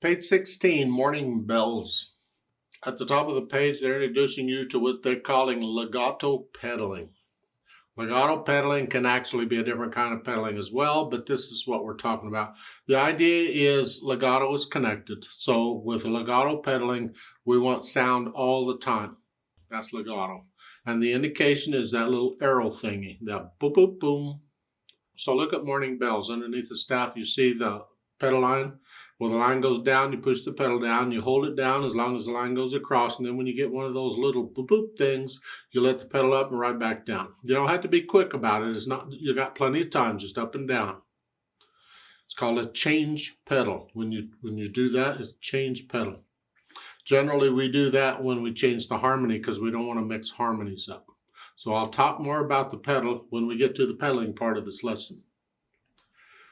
Page 16, Morning Bells. At the top of the page, they're introducing you to what they're calling legato pedaling. Legato pedaling can actually be a different kind of pedaling as well, but this is what we're talking about. The idea is legato is connected. So with legato pedaling, we want sound all the time. That's legato. And the indication is that little arrow thingy, that boop, boop, boom. So look at Morning Bells. Underneath the staff, you see the pedal line. Well, the line goes down, you push the pedal down, you hold it down as long as the line goes across, and then when you get one of those little boop boop things, you let the pedal up and right back down. You don't have to be quick about it. It's not, you got plenty of time, just up and down. It's called a change pedal. When you do that, it's change pedal. Generally, we do that when we change the harmony because we don't want to mix harmonies up. So I'll talk more about the pedal when we get to the pedaling part of this lesson.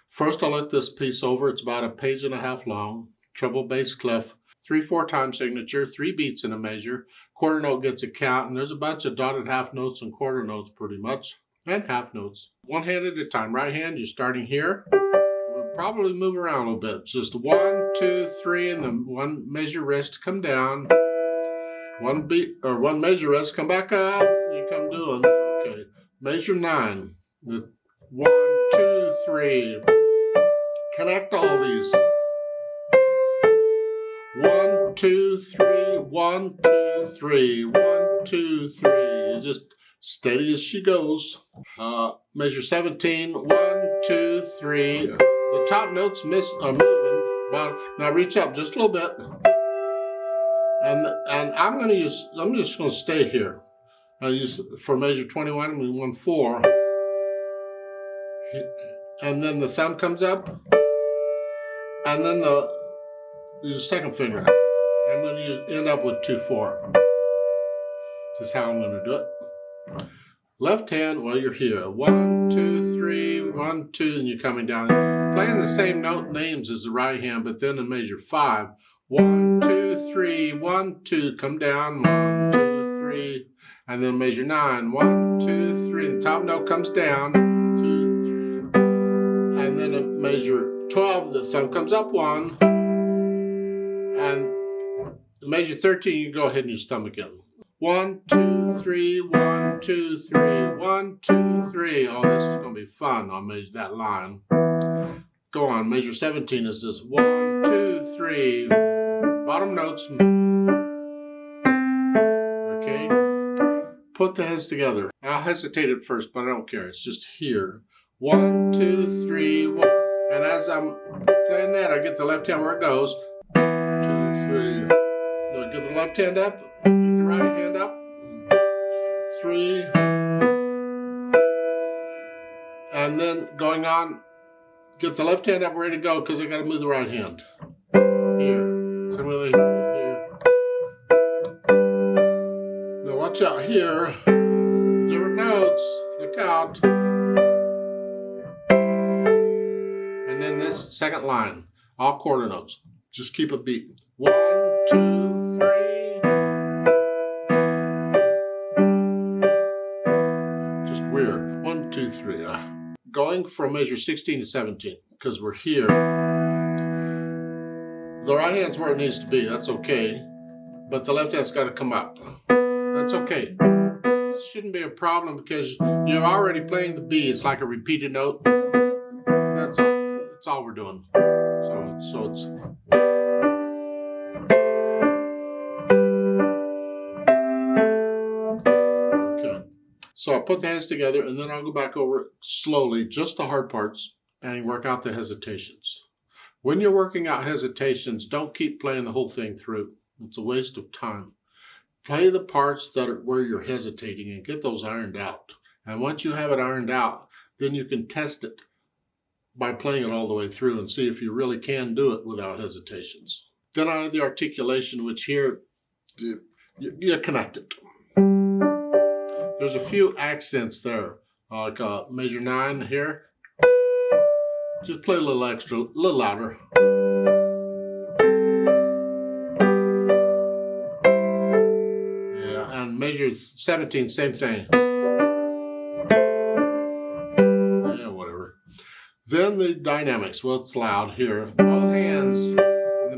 First, I'll look this piece over. It's about 1.5 pages long. Treble bass clef, 3/4 time signature, 3 beats in a measure. Quarter note gets a count, and there's a bunch of dotted half notes and quarter notes pretty much, and half notes. One hand at a time. Right hand, you're starting here. We'll probably move around a little bit. Just 1, 2, 3, and then 1 measure rest, come down. 1 beat or 1 measure rest, come back up. You come doing. Okay. Measure 9. 1, 2, 3. Connect all these. 1, 2, 3, 1, 2, 3, 1, 2, 3. Just steady as she goes. Measure 17. 1, 2, 3. The top notes are moving. Now reach up just a little bit. And I'm just gonna stay here. I'll use for measure 21, we 1, 4. And then the thumb comes up. And then use the second finger. I'm going to end up with 2, 4. This is how I'm going to do it. Left hand, well, you're here. 1, 2, 3, 1, 2, and you're coming down. Playing the same note names as the right hand, but then in measure 5. 1, 2, 3, 1, 2, come down. 1, 2, 3. And then measure 9. 1, 2, 3. And the top note comes down. 2, 3. And then in measure 12, the thumb comes up 1, and measure 13, you go ahead and use thumb again. 1, 2, 3, 1, 2, 3, 1, 2, 3. Oh, this is going to be fun. I'll measure that line. Go on, measure 17 is this. 1, 2, 3. Bottom notes. Okay. Put the hands together. I hesitated first, but I don't care. It's just here. 1, 2, 3, 1. And as I'm playing that, I get the left hand where it goes. 2, 3. So get the left hand up, get the right hand up. 3. And then going on, get the left hand up ready to go because I got to move the right hand. Here. Similarly here. Now watch out here. Different notes. Look out. And then this second line, all quarter notes. Just keep a beat. 1, 2, 3. Just weird. 1, 2, 3. Going from measure 16 to 17, because we're here. The right hand's where it needs to be. That's okay. But the left hand's got to come up. That's okay. This shouldn't be a problem because you're already playing the B. It's like a repeated note. That's all. That's all we're doing. So it's okay. So I'll put the hands together and then I'll go back over it slowly, just the hard parts, and work out the hesitations. When you're working out hesitations, don't keep playing the whole thing through. It's a waste of time. Play the parts that are where you're hesitating and get those ironed out. And once you have it ironed out, then you can test it by playing it all the way through and see if you really can do it without hesitations. Then I have the articulation, which here, you connect it. There's a few accents there, like measure 9 here. Just play a little extra, a little louder. Yeah, and measure 17, same thing. Then the dynamics. Well, it's loud here. Both hands in the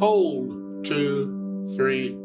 hold, 2, 3,